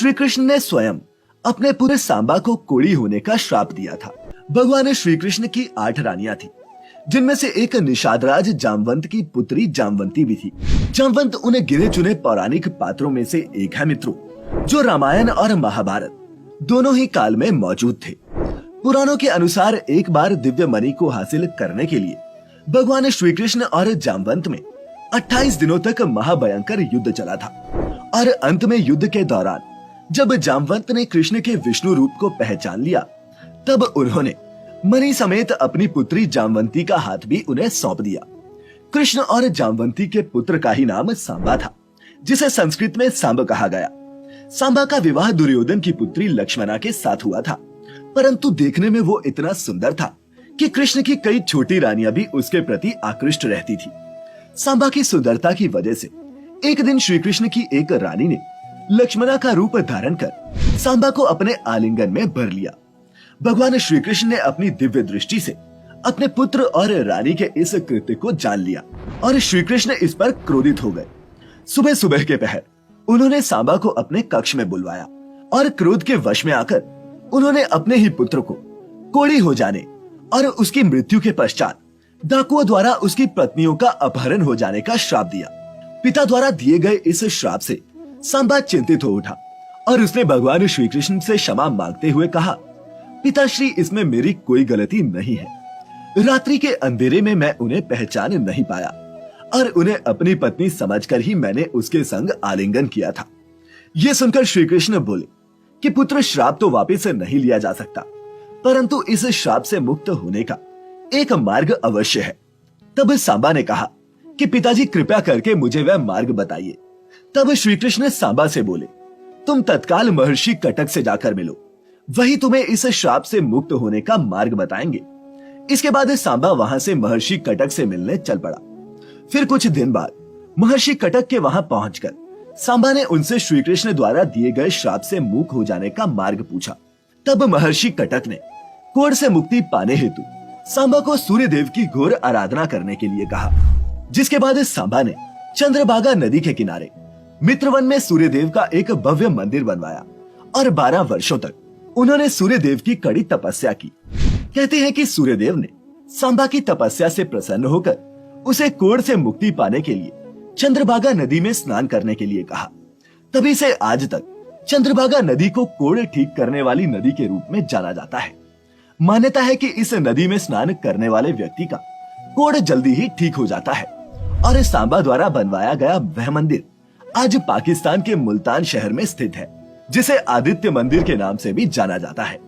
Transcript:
श्री कृष्ण ने स्वयं अपने पूरे सांबा को कोढ़ी होने का श्राप दिया था। भगवान श्री कृष्ण की 8 रानियां थी, जिनमें से एक निषादराज जामवंत की पुत्री जामवंती भी थी। जामवंत उन्हें गिने चुने पौराणिक पात्रों में से एक है मित्रों, जो रामायण और महाभारत दोनों ही काल में मौजूद थे। पुराणों के अनुसार एक बार दिव्य मणि को हासिल करने के लिए भगवान श्री कृष्ण और जामवंत में 28 दिनों तक महाभयंकर युद्ध चला था और अंत में युद्ध के दौरान जब जामवंत ने कृष्ण के विष्णु रूप को पहचान लिया, तब उन्होंने मणि समेत अपनी पुत्री जामवंती का हाथ भी उन्हें सौंप दिया। कृष्ण और जामवंती के पुत्र का ही नाम सांबा था, जिसे संस्कृत में सांब कहा गया। सांबा का विवाह दुर्योधन की पुत्री लक्ष्मणा के साथ हुआ था, परंतु देखने में वो इतना सुंदर था कि कृष्ण की कई छोटी रानियां भी उसके प्रति आकृष्ट रहती थी। सांबा की सुंदरता की वजह से एक दिन श्री कृष्ण की एक रानी ने लक्ष्मणा का रूप धारण कर सांबा को अपने आलिंगन में भर लिया। भगवान श्री कृष्ण ने अपनी दिव्य दृष्टि से अपने पुत्र और रानी के इस कृत्य को जान लिया और श्री कृष्ण इस पर क्रोधित हो गए। सुबह सुबह के पहर उन्होंने सांबा को अपने कक्ष में बुलवाया और क्रोध के वश में आकर उन्होंने अपने ही पुत्र को कोढ़ी हो जाने और उसकी मृत्यु के पश्चात डाकुओं द्वारा उसकी पत्नियों का अपहरण हो जाने का श्राप दिया। पिता द्वारा दिए गए इस श्राप से सांबा चिंतित हो उठा और उसने भगवान श्री कृष्ण से क्षमा मांगते हुए कहा, पिताश्री, इसमें मेरी कोई गलती नहीं है। रात्रि के अंधेरे में मैं उन्हें पहचान नहीं पाया और उन्हें अपनी पत्नी समझकर ही मैंने उसके संग आलिंगन किया था। ये सुनकर श्री कृष्ण बोले कि पुत्र, श्राप तो वापस नहीं लिया जा सकता, परंतु इस श्राप से मुक्त होने का एक मार्ग अवश्य है। तब सांबा ने कहा कि पिताजी, कृपया करके मुझे वह मार्ग बताइए। तब श्री कृष्ण सांबा से बोले, तुम तत्काल महर्षि कटक से जाकर मिलो, वही तुम्हें इस श्राप से मुक्त होने का मार्ग बताएंगे। इसके बाद सांबा वहां से महर्षि कटक से मिलने चल पड़ा। फिर कुछ दिन बाद महर्षि कटक के वहां पहुंचकर सांबा ने उनसे श्री कृष्ण द्वारा दिए गए श्राप से मुक्त हो जाने का मार्ग पूछा। तब महर्षि कटक ने कोढ़ से मुक्ति पाने हेतु सांबा को सूर्य देव की घोर आराधना करने के लिए कहा, जिसके बाद सांबा ने चंद्रभागा नदी के किनारे मित्रवन में सूर्य देव का एक भव्य मंदिर बनवाया और 12 वर्षों तक उन्होंने सूर्य देव की कड़ी तपस्या की। कहते हैं कि सूर्य देव ने सांबा की तपस्या से प्रसन्न होकर उसे कोढ़ से मुक्ति पाने के लिए चंद्रभागा नदी में स्नान करने के लिए कहा। तभी से आज तक चंद्रभागा नदी को कोढ़ ठीक करने वाली नदी के रूप में जाना जाता है। मान्यता है कि इस नदी में स्नान करने वाले व्यक्ति का कोढ़ जल्दी ही ठीक हो जाता है और सांबा द्वारा बनवाया गया वह मंदिर आज पाकिस्तान के मुल्तान शहर में स्थित है, जिसे आदित्य मंदिर के नाम से भी जाना जाता है।